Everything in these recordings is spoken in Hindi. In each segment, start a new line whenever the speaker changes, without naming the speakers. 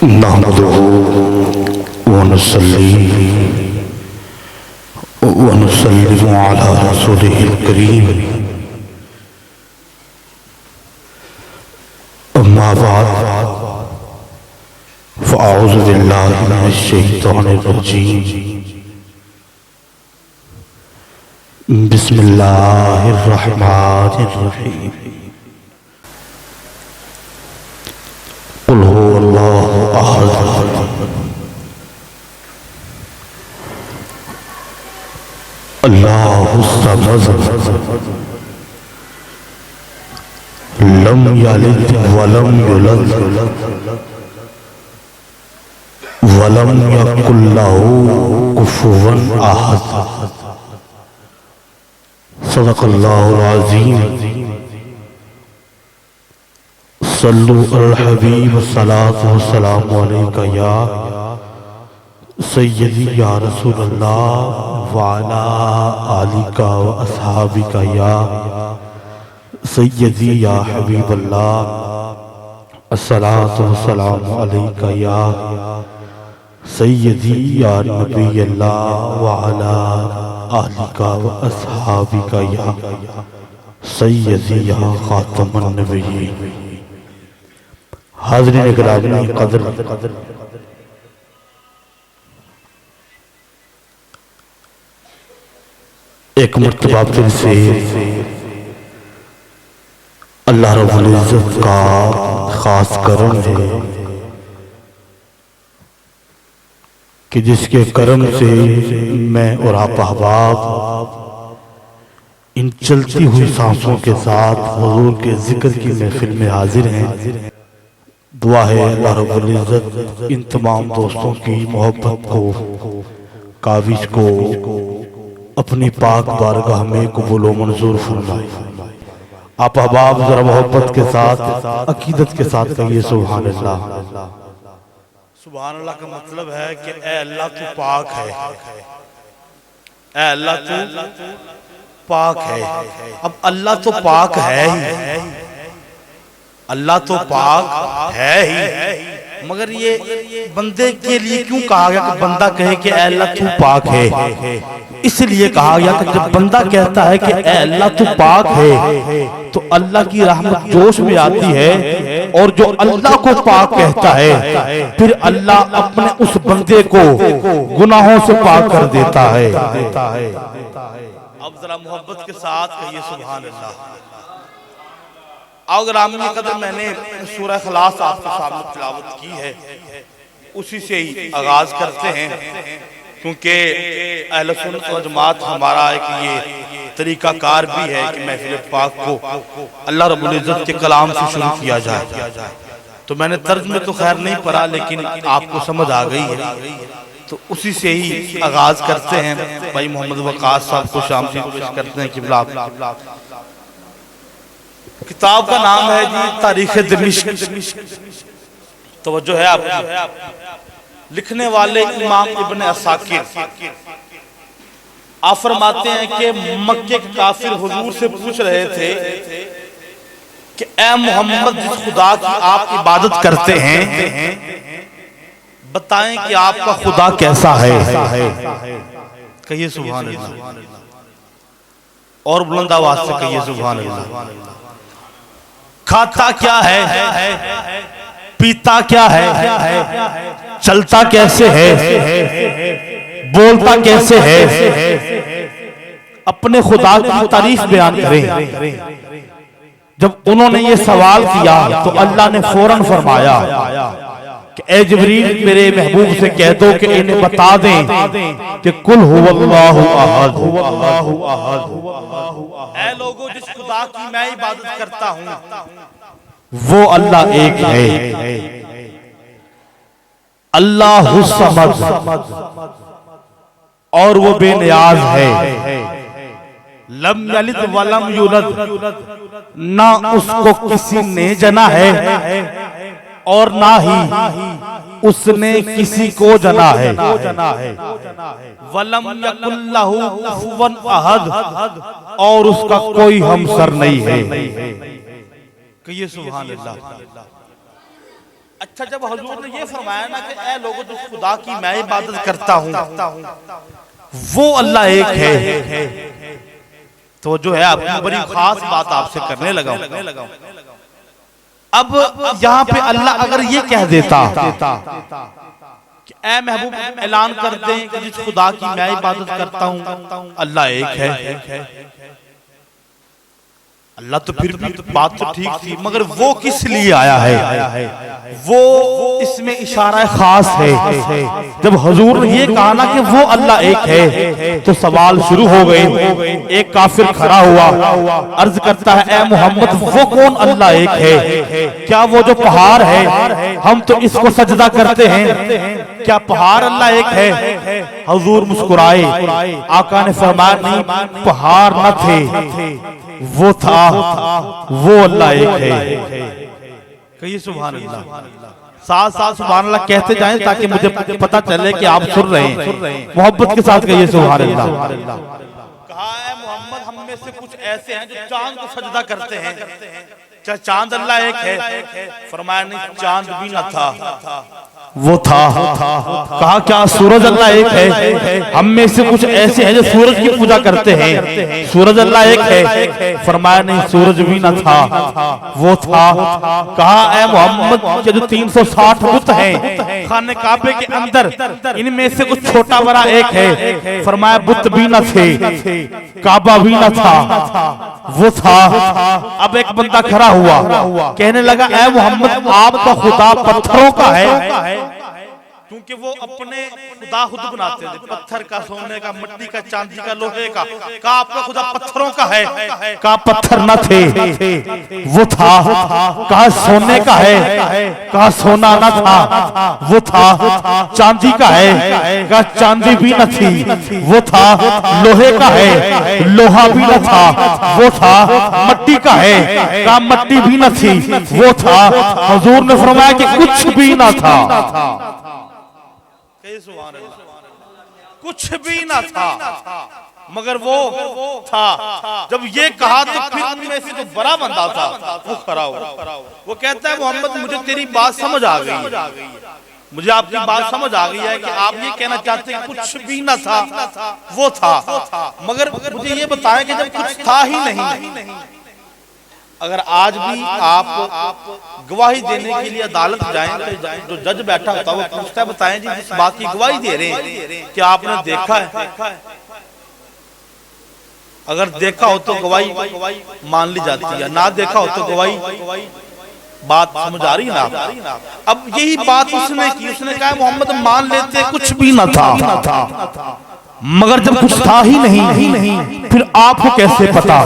नहमदुहु व नुसल्ली व नुसल्लिमु अला रसूलिहिल करीम। अम्मा बाद फ़अऊज़ु बिल्लाहि मिनश शैतानिर रजीम। बिस्मिल्लाहिर रहमानिर रहीम। कुल हुवल्लाहु अहद अल्लाहुस समद लम यलिद वलम युलद वलम यकुल लहू कुफुवन अहद। सदक़ल्लाहुल अज़ीम। सल्लु अल हबीब सलातु व सलामु अलैका या सय्यदी या रसूलल्लाह व अला आलिका व अस्हाबिका या सय्यदी या हबीबल्लाह। अस्सलातु व सलामु अलैका या सय्यदी या नबीयल्लाह व अला आलिका व अस्हाबिका या सय्यदी या खातमुन नबिय्यीन। हाज़रीन गिरामी क़द्र, एक मर्तबा फिर से अल्लाह रब्बुल इज़्ज़त का खास करम है कि जिसके करम से मैं और आप अहबाब इन चलती हुई सांसों के साथ हुजूर के जिक्र की महफिल में हाजिर हैं। दुआ है अल्लाह रब्बुल इज़्ज़त इन तमाम दोस्तों की मोहब्बत को, काविश को अपनी पाक बारगाह में कबूल व मंजूर फरमाए। आप अहबाब जरा मोहब्बत के साथ, अकीदत के साथ कहिए सुभान अल्लाह।
सुभान अल्लाह का मतलब है कि ए अल्लाह तू पाक है, ए अल्लाह तू पाक है। अब अल्लाह तो पाक है ही, अल्लाह तो पाक है ही, मगर ये बंदे के लिए क्यों कहा गया कि बंदा कहे कि ए अल्लाह तू पाक है? इसलिए कहा गया कि जब बंदा कहता है कि ए अल्लाह तू पाक है तो अल्लाह की रहमत जोश में आती है, और जो अल्लाह को पाक कहता है फिर अल्लाह अपने उस बंदे को गुनाहों से पाक कर देता है। अब जरा मोहब्बत के साथ कहिए सुभान अल्लाह। अगर आमिन कदर मैंने सूरह इखलास आपके सामने तिलावत की है, उसी से ही आगाज करते हैं, क्योंकि अहले सुन्नत व जमात हमारा एक ये तरीका कार भी है कि महफिल पाक को अल्लाह रब्बुल इज़्ज़त के कलाम से शुरू किया जाए। तो मैंने तर्ज में तो खैर नहीं पढ़ा, लेकिन आपको समझ आ गई है, तो उसी से ही आगाज करते हैं। भाई मोहम्मद वकास साहब को शाम से पेश करते हैं कि किताब का नाम है जी तारीख दिमिश्क। तवज्जो है आप। लिखने वाले इमाम इब्न असाकिर आप फरमाते हैं कि मक्के के काफिर हुजूर से पूछ रहे थे कि ए मोहम्मद, जिस खुदा की आप इबादत करते हैं बताएं कि आपका खुदा कैसा है। कहिए सुभान अल्लाह, और बुलंद आवाज से कहिए सुभान अल्लाह। खाता क्या है, पीता क्या है, चलता कैसे है, बोलता कैसे है, अपने खुदा की तारीफ बयान करें। जब उन्होंने ये सवाल किया तो अल्लाह ने फौरन फरमाया कि ए जिब्रील, मेरे महबूब से कह दो कि इन्हें बता दें कि कुल हुवल्लाहु अहद। ऐ लोगों, जिस खुदा की मैं इबादत करता हूँ वो अल्लाह एक है। अल्लाहु समद, और वो बेनियाज है। लम यलिद वलम यूलद, ना उसको किसी ने जना है और ना ही उसने किसी को जना है। वलम यकुल लहू कुफुवन अहद, और उसका कोई हमसर नहीं है। कहिए सुभान अल्लाह। अच्छा, जब हुजूर ने ये फरमाया ना कि ऐ लोगों जो खुदा की मैं इबादत करता हूँ वो अल्लाह एक है, तो जो है आपकी बड़ी खास बात आपसे करने लगा हूं। अब यहाँ पे अल्लाह अगर ये कह देता कि ऐ महबूब ऐलान कर दें कि जिस खुदा की मैं इबादत करता हूँ अल्लाह एक है, अल्लाह तो फिर भी बात तो ठीक थी, मगर वो किस लिए आया है, वो इसमें इशारा खास है। जब हुजूर ने ये कहा ना कि वो अल्लाह एक है तो सवाल शुरू हो गए। एक काफिर खड़ा हुआ, अर्ज करता है ऐ मोहम्मद वो कौन अल्लाह एक है? क्या वो जो पहाड़ है हम तो इसको सजदा करते हैं, क्या पहाड़ अल्लाह एक है? हुजूर मुस्कुराए, आका ने फरमाया नहीं, पहाड़ न थे, वो था, वो अल्लाह एक है। कहिए सुभान अल्लाह, साथ साथ सुभान अल्लाह कहते जाएं ताकि मुझे पता चले कि आप सुन रहे हैं। मोहब्बत के साथ कहिए सुभान अल्लाह। कहा है मोहम्मद हम में से कुछ ऐसे हैं जो चांद को सजदा करते हैं, क्या चांद अल्लाह एक है? फरमाया नहीं, चांद भी न था, वो था। कहा क्या सूरज अल्लाह एक है? हम में से कुछ ऐसे हैं जो सूरज की पूजा करते हैं, सूरज अल्लाह एक है? फरमाया नहीं, सूरज भी न था, वो था। कहा ऐ मोहम्मद के जो 360 बुत हैं खाने काबे के अंदर, इनमें से कुछ छोटा बड़ा एक है? फरमाया बुत भी न थे, काबा भी न था, वो था। अब एक बंदा खड़ा हुआ, कहने लगा ऐ मोहम्मद आपका खुदा पत्थरों का है? क्योंकि वो अपने खुदा खुद बनाते थे, पत्थर का, सोने का, मिट्टी का, चांदी का, लोहे का। कहा आपका खुदा पत्थरों का है? कहा पत्थर न थे, वो था। कहा सोने का है? कहा सोना न था, वो था। चांदी का है? कहा चांदी भी न थी, वो था। लोहे का है? लोहा भी न था, वो था। मिट्टी का है? कहा मिट्टी भी न थी, वो था। हुजूर ने फरमाया कि कुछ भी न था, कुछ भी ना था, मगर वो था। जब ये कहा तो फिर उनमें से जो बड़ा बंदा था वो खड़ा हुआ, वो कहता है मोहम्मद मुझे तेरी बात समझ आ गई, मुझे आपकी बात समझ आ गई है कि आप ये कहना चाहते हैं कुछ भी ना था, वो था। मगर मुझे ये बताएं कि जब कुछ था ही नहीं, अगर आज भी आप गवाही देने के लिए अदालत जाएं तो जो जज बैठा होता है वो पूछता है बताएं जी जिस बात की गवाही दे रहे हैं क्या आपने देखा है? अगर देखा हो तो गवाही मान ली जाती है, ना देखा हो तो गवाही, बात समझ आ रही ना? अब यही बात उसने की, उसने कहा मोहम्मद मान लेते कुछ भी ना था, मगर जब कुछ था ही नहीं फिर आपको कैसे पता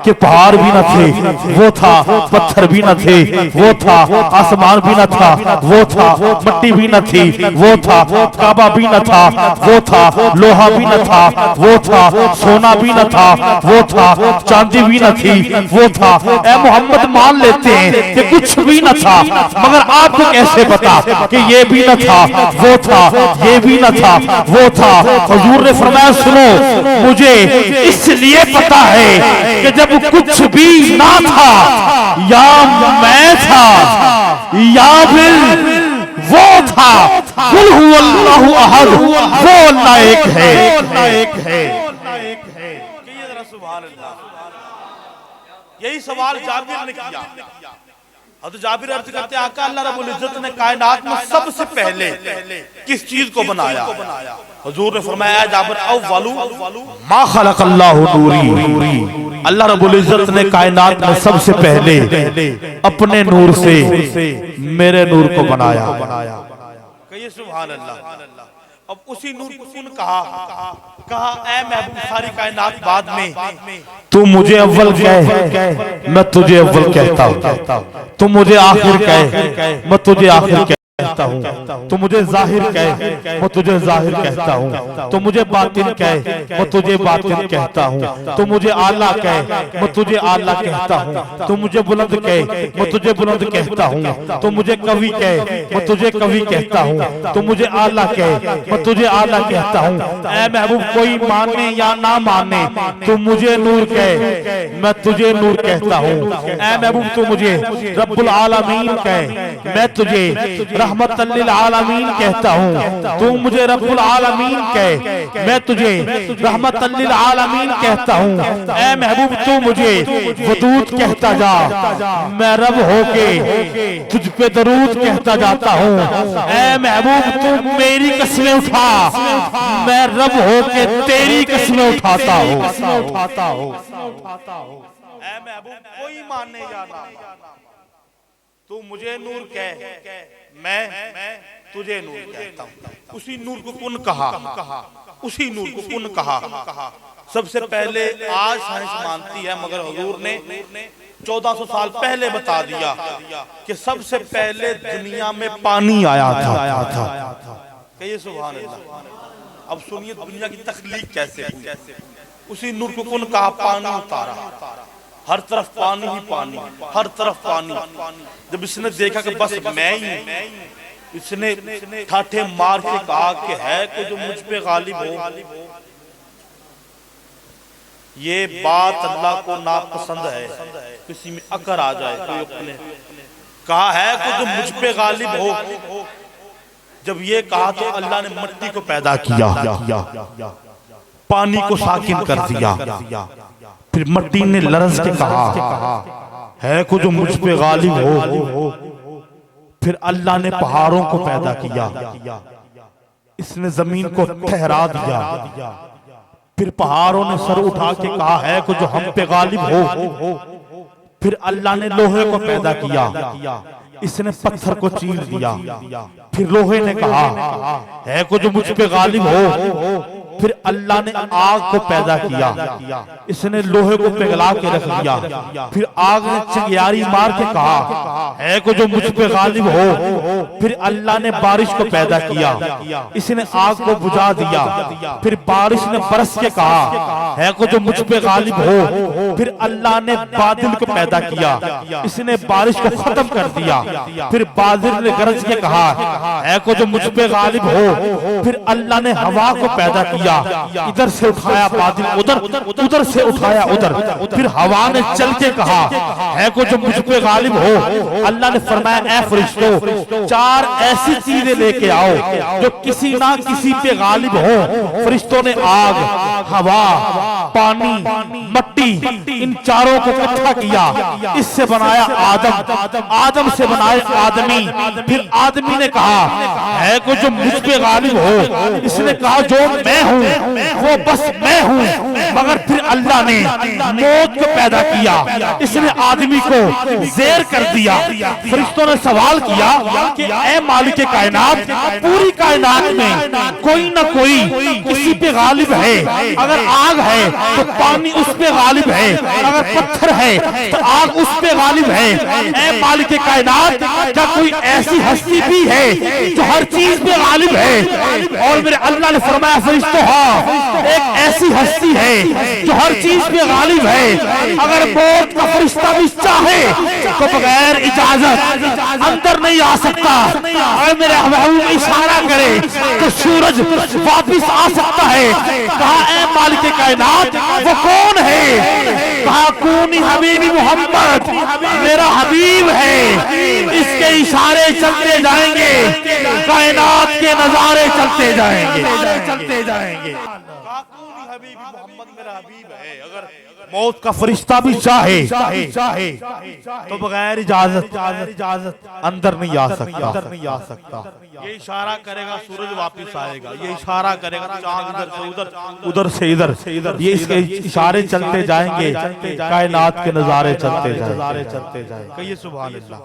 कि पहाड़ भी न थे, वो था। पत्थर भी न थे, वो था। आसमान भी न था, वो था। मिट्टी भी न थी, वो था। काबा भी न था, वो था। लोहा भी न था, वो था। सोना भी न था, वो था। चांदी भी न थी, वो था। ऐ मोहम्मद मान लेते हैं कि कुछ भी न था, मगर आपको कैसे पता कि ये भी न था, वो था, ये भी न था, वो था? हुजूर ने फरमाया सुनो, मुझे इसलिए पता है कि जब कुछ भी ना था, या मैं था या फिर वो था, कुल हुवल्लाहु अहद, वो अल्लाह एक है। यही सवाल जाबिर ने किया। तो जाबिर अर्ज करते हैं आका अल्लाह रब्बुल इज्जत ने कायनात में सबसे पहले किस चीज को बनाया? हुजूर ने फरमाया जाबिर अव्वलु मा खलक़ल्लाहु नूरी, अल्लाह रब्बुल इज्जत ने कायनात में सबसे पहले अपने नूर से मेरे नूर को बनाया। कहिए सुभान अल्लाह। अब उसी नूर को कौन कहा ऐ महबूब सारी कायनात बाद में तू मुझे अव्वल कह, मैं तुझे अव्वल कहता हूँ। तू मुझे आखिर कह, मैं तुझे आखिर
कहता हूँ, तो मुझे जाहिर कहे मैं तुझे जाहिर कहता हूँ, तो मुझे बातिन कहे मैं तुझे बातिन कहता हूँ, तो मुझे आला कहे मैं तुझे आला कहता हूँ, तो मुझे बुलंद कहे मैं तुझे बुलंद कहता हूँ, तो मुझे कवि कहे मैं तुझे कवि कहता हूँ, तो मुझे आला कहे मैं तुझे आला कहता हूँ। ऐ महबूब कोई माने या ना माने, तू मुझे नूर कहे मैं तुझे नूर कहता हूँ। ऐ महबूब तू मुझे रब्बुल आलमीन कहे मैं तुझे रहमतल लिल आलमीन कहता हूँ, तू मुझे रब्बुल आलमीन कहे मैं तुझे रहमतल लिल आलमीन कहता हूँ। ऐ महबूब तू मुझे वदूद कहता जा, मैं रब होके तुझ पे दरूद कहता जाता हूँ। ऐ महबूब तू मेरी कसमें उठा, मैं रब होके तेरी कसमें उठाता हूँ।
ऐ महबूब कोई माने या ना माने, तू मुझे नूर कह मैं तुझे नूर कहता हूँ। उसी नूर को कुन कहा, उसी नूर को कुन कहा। सबसे पहले आज साइंस मानती है, मगर हुजूर ने 1400 साल पहले बता दिया कि सबसे पहले दुनिया में पानी आया था। कहिए सुभान अल्लाह। अब सुनिए दुनिया की तख्लीक कैसे हुई। उसी नूर को कुन कहा, पानी उतारा, हर तरफ पानी ही पानी, हर तरफ पानी। जब इसने देखा कि बस मैं ही, इसने ठाठे मार के कहा कि है कि जो मुझ पे गालिब हो। ये बात अल्लाह को नापसंद है, किसी में अकर आ जाए कोई अपने। कहा है कि जो मुझ पे गालिब हो। जब ये कहा तो अल्लाह ने मिट्टी को पैदा किया, पानी को साकिन कर दिया। फिर मिट्टी ने लरज के कहा है को जो मुझ पे गालिब हो। फिर अल्लाह ने पहाड़ों को पैदा किया, इसने जमीन को ठहरा दिया। फिर पहाड़ों ने सर उठा के कहा है को जो हम पे गालिब हो। फिर अल्लाह ने लोहे को पैदा किया, इसने पत्थर को चीर दिया। फिर लोहे ने कहा है को जो मुझ पे गालिब हो। फिर अल्लाह ने आग को पैदा किया, इसने लोहे को पिघला के रख दिया। फिर आग ने चिंगारी मार के कहा है को जो मुझ पे गालिब हो। फिर अल्लाह ने बारिश को पैदा किया, इसने आग को बुझा दिया। फिर बारिश ने बरस के कहा है को जो मुझ पे गालिब हो। फिर अल्लाह ने बादल को पैदा किया, इसने बारिश को खत्म कर दिया। फिर बादल ने गरज के कहा है को जो मुझ पे गालिब हो। फिर अल्लाह ने हवा को पैदा किया, इधर से उठाया बादल उधर, उधर से उठाया उधर। फिर हवा ने चल के कहा है को जो मुझ पे गालिब हो। अल्लाह ने फरमाया ऐ फरिश्तों, चार ऐसी चीजें लेके आओ जो किसी ना किसी पे गालिब हो। फरिश्तों ने आग, हवा, पानी, मिट्टी, इन चारों को इकट्ठा किया, इससे बनाया आदम, आदम से बनाया आदमी। फिर आदमी ने कहा है को जो मुझ पे गालिब हो। इसने कहा जो मैं हूँ वो बस मैं हूँ। मगर फिर अल्लाह ने मौत को पैदा किया, इसने आदमी को ज़ेर कर दिया। फरिश्तों ने सवाल किया कि ऐ मालिक कायनात, पूरी कायनात में कोई ना कोई किसी पे गालिब है। अगर आग है तो पानी उस पे गालिब है, अगर पत्थर है तो आग उस पे गालिब है। ऐ मालिक कायनात, क्या कोई ऐसी हस्ती भी है जो हर चीज पे गालिब है? और मेरे अल्लाह ने फरमाया फरिश्तों हाँ, एक ऐसी हस्ती है जो हर चीज पे गालिब है। अगर मौत का फरिश्ता भी चाहे तो बगैर इजाजत अंदर नहीं आ सकता। अगर मेरे महबूब इशारा करे तो सूरज वापिस आ सकता है। कहा ऐ मालिक कायनात वो कौन है? कहा कूनी हबीबी मोहम्मद, मेरा हबीब है। इसके इशारे चलते जाएंगे, कायनात के नजारे चलते जाएंगे, चलते जाएंगे। हबीबी मोहम्मद मेरा हबीब है। अगर मौत का फरिश्ता भी चाहे तो बगैर इजाजत अंदर नहीं आ सकता। ये इशारा करेगा सूरज वापस आएगा, ये इशारा करेगा चांद इधर से उधर, उधर से इधर। ये इसके इशारे चलते जाएंगे, कायनात के नजारे चलते जाएंगे। कहिए सुभान अल्लाह।